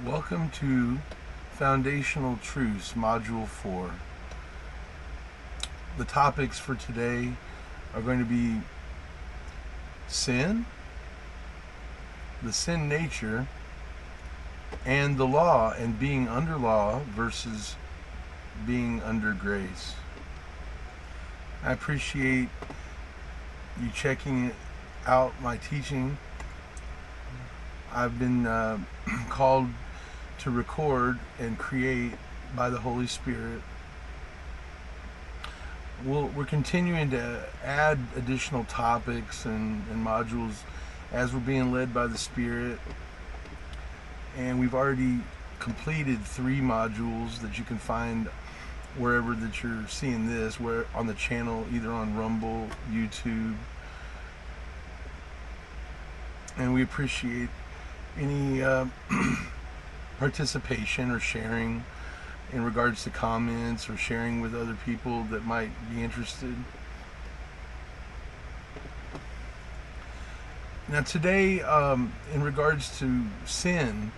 Welcome to Foundational Truths, Module 4. The topics for today are going to be sin, the sin nature, and the law and being under law versus being under grace. I appreciate you checking out my teaching. I've been called to record and create by the Holy Spirit. We're continuing to add additional topics and modules as we're being led by the Spirit. And we've already completed 3 modules that you can find wherever that you're seeing this, where on the channel, either on Rumble, YouTube. And we appreciate any participation or sharing in regards to comments or sharing with other people that might be interested. Now today, in regards to sin,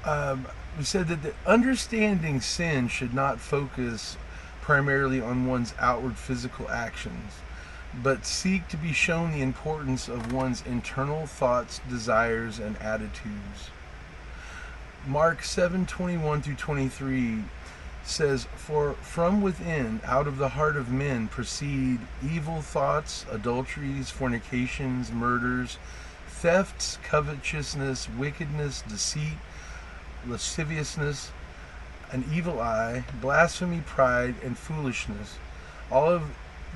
we said that the understanding sin should not focus primarily on one's outward physical actions, but seek to be shown the importance of one's internal thoughts, desires, and attitudes. Mark 7:21 through 23 says, "For from within, out of the heart of men, proceed evil thoughts, adulteries, fornications, murders, thefts, covetousness, wickedness, deceit, lasciviousness, an evil eye, blasphemy, pride, and foolishness. All of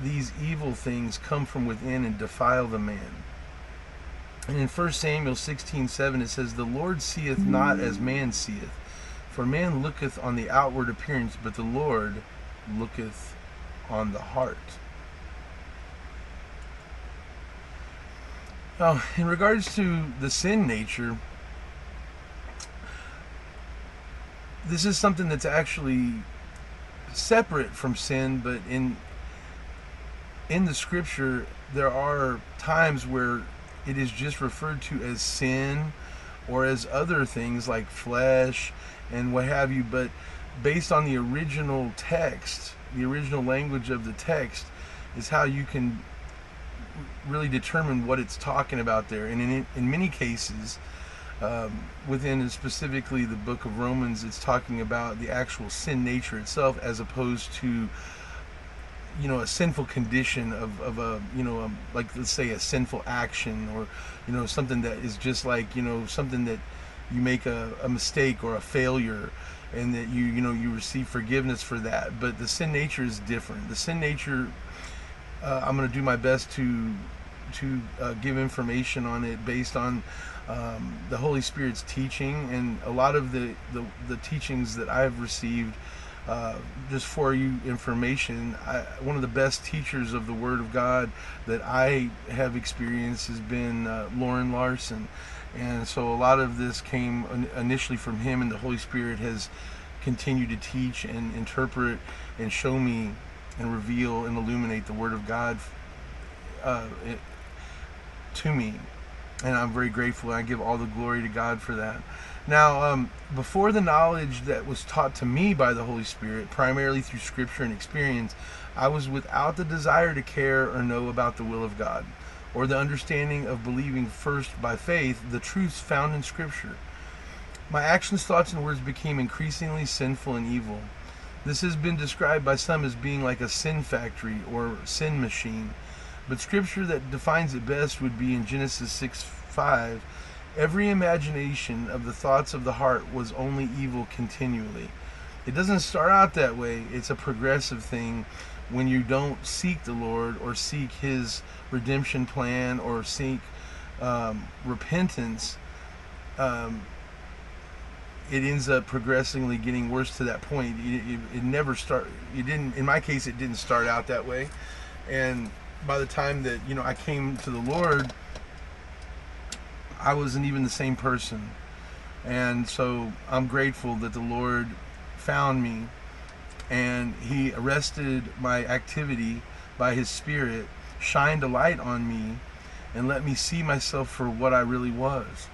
these evil things come from within and defile the man." And in 1 Samuel 16:7 it says, "The Lord seeth not as man seeth, for man looketh on the outward appearance, but the Lord looketh on the heart." Now, in regards to the sin nature, this is something that's actually separate from sin, but in the scripture there are times where it is just referred to as sin or as other things like flesh and what have you, but based on the original text, the original language of the text is how you can really determine what it's talking about there. And in many cases, within specifically the book of Romans, it's talking about the actual sin nature itself, as opposed to a sinful condition of a like, let's say, a sinful action, or something that is just like something that you make a mistake or a failure, and that you receive forgiveness for that. But the sin nature is different. The sin nature, I'm going to do my best to give information on it based on the Holy Spirit's teaching, and a lot of the teachings that I've received. Just for you information, one of the best teachers of the Word of God that I have experienced has been Lauren Larson. And so a lot of this came initially from him, and the Holy Spirit has continued to teach and interpret and show me and reveal and illuminate the Word of God to me. And I'm very grateful. I give all the glory to God for that. Now, before the knowledge that was taught to me by the Holy Spirit, primarily through Scripture and experience, I was without the desire to care or know about the will of God, or the understanding of believing first by faith the truths found in Scripture. My actions, thoughts, and words became increasingly sinful and evil. This has been described by some as being like a sin factory or sin machine, but Scripture that defines it best would be in Genesis 6:5. "Every imagination of the thoughts of the heart was only evil continually." It doesn't start out that way. It's a progressive thing when you don't seek the Lord or seek His redemption plan or seek repentance. It ends up progressively getting worse to that point. It never start. It didn't. In my case, it didn't start out that way. And by the time that I came to the Lord, I wasn't even the same person. And so I'm grateful that the Lord found me, and He arrested my activity by His Spirit, shined a light on me, and let me see myself for what I really was.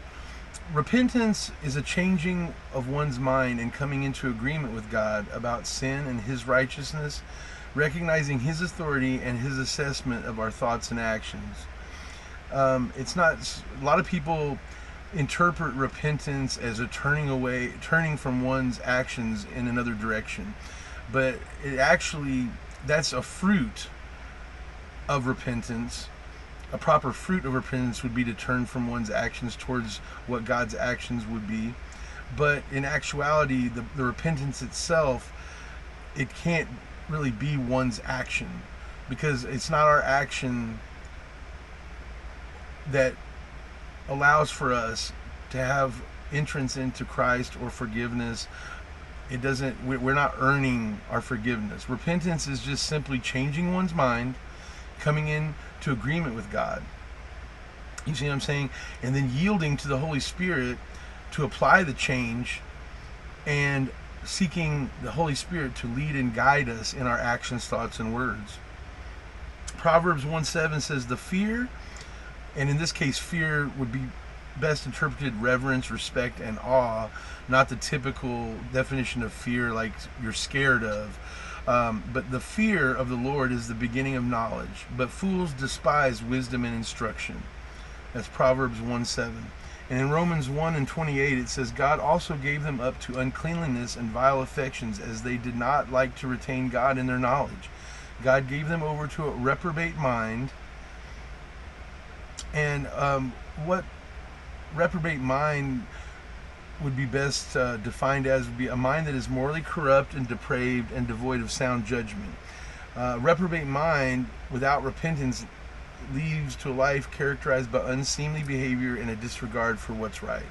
Repentance is a changing of one's mind and coming into agreement with God about sin and His righteousness, recognizing His authority and His assessment of our thoughts and actions. It's not, a lot of people interpret repentance as a turning from one's actions in another direction. But it actually, that's a fruit of repentance. A proper fruit of repentance would be to turn from one's actions towards what God's actions would be. But in actuality, the repentance itself, it can't really be one's action, because it's not our action that allows for us to have entrance into Christ or forgiveness. It doesn't, we're not earning our forgiveness. Repentance is just simply changing one's mind, coming in to agreement with God. You see what I'm saying? And then yielding to the Holy Spirit to apply the change, and seeking the Holy Spirit to lead and guide us in our actions, thoughts, and words. Proverbs 1:7 says, the fear, and in this case fear would be best interpreted reverence, respect, and awe, not the typical definition of fear like you're scared of. But the fear of the Lord is the beginning of knowledge, but fools despise wisdom and instruction. That's Proverbs 1:7. And in Romans 1:28 it says, God also gave them up to uncleanliness and vile affections, as they did not like to retain God in their knowledge. God gave them over to a reprobate mind. And what reprobate mind would be best defined as would be a mind that is morally corrupt and depraved and devoid of sound judgment. Reprobate mind without repentance leads to a life characterized by unseemly behavior and a disregard for what's right.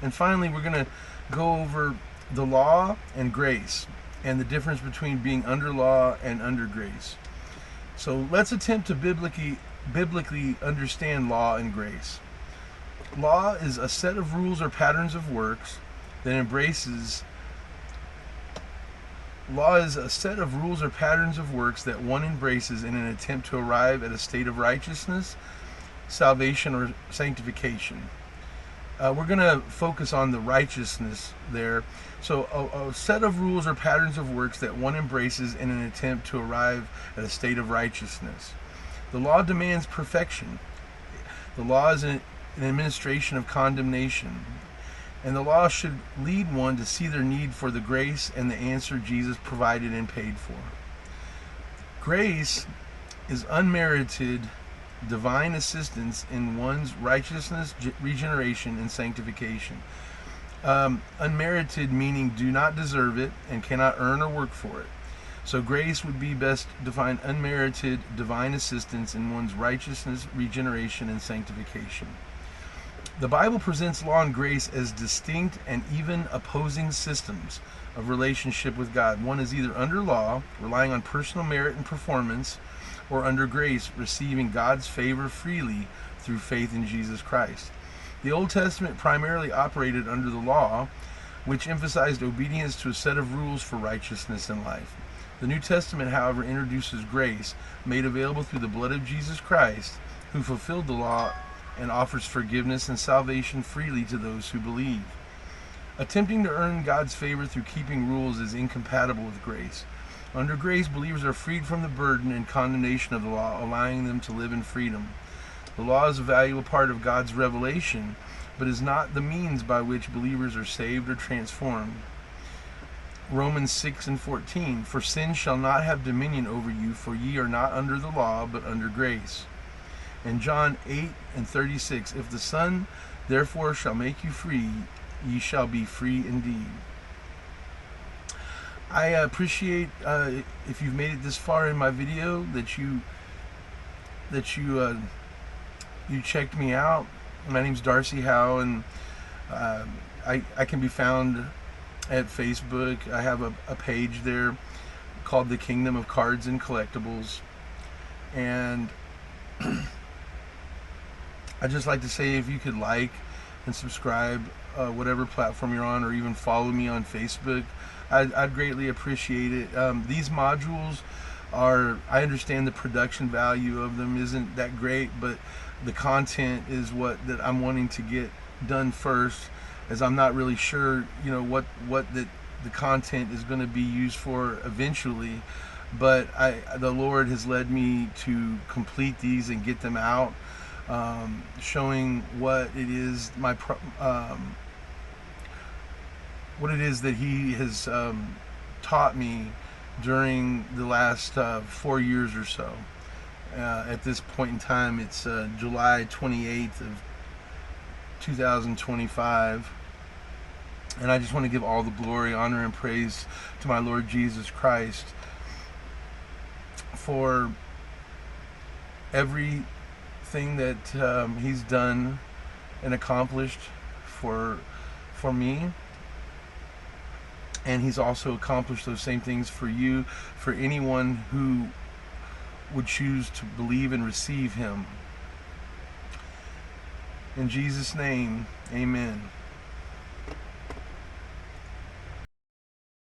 And finally, we're going to go over the law and grace, and the difference between being under law and under grace. So let's attempt to biblically understand law and grace. Law is a set of rules or patterns of works that embraces Law is a set of rules or patterns of works that one embraces in an attempt to arrive at a state of righteousness, salvation, or sanctification. We're going to focus on the righteousness there. So a set of rules or patterns of works that one embraces in an attempt to arrive at a state of righteousness. The law demands perfection. The law is an administration of condemnation. And the law should lead one to see their need for the grace and the answer Jesus provided and paid for. Grace is unmerited divine assistance in one's righteousness, regeneration, and sanctification. Unmerited meaning do not deserve it and cannot earn or work for it. So grace would be best defined unmerited divine assistance in one's righteousness, regeneration, and sanctification. The Bible presents law and grace as distinct and even opposing systems of relationship with God. One is either under law, relying on personal merit and performance, or under grace, receiving God's favor freely through faith in Jesus Christ. The Old Testament primarily operated under the law, which emphasized obedience to a set of rules for righteousness and life. The New Testament, however, introduces grace, made available through the blood of Jesus Christ, who fulfilled the law and offers forgiveness and salvation freely to those who believe. Attempting to earn God's favor through keeping rules is incompatible with grace. Under grace, believers are freed from the burden and condemnation of the law, allowing them to live in freedom. The law is a valuable part of God's revelation, but is not the means by which believers are saved or transformed. Romans 6:14, for sin shall not have dominion over you, for ye are not under the law, but under grace. And John 8:36, if the Son therefore shall make you free, ye shall be free indeed. I appreciate if you've made it this far in my video, that you checked me out. My name's Darcy Howe, and I can be found at Facebook. I have a page there called The Kingdom of Cards and Collectibles, and I'd just like to say, if you could like and subscribe whatever platform you're on, or even follow me on Facebook, I'd greatly appreciate it. These modules are, I understand the production value of them isn't that great, but the content is what that I'm wanting to get done first, as I'm not really sure, what the content is going to be used for eventually. But the Lord has led me to complete these and get them out, showing what it is what it is that He has taught me during the last 4 years or so. At this point in time, it's July 28th of 2025. And I just want to give all the glory, honor, and praise to my Lord Jesus Christ for everything that He's done and accomplished for me. And He's also accomplished those same things for you, for anyone who would choose to believe and receive Him. In Jesus' name, amen.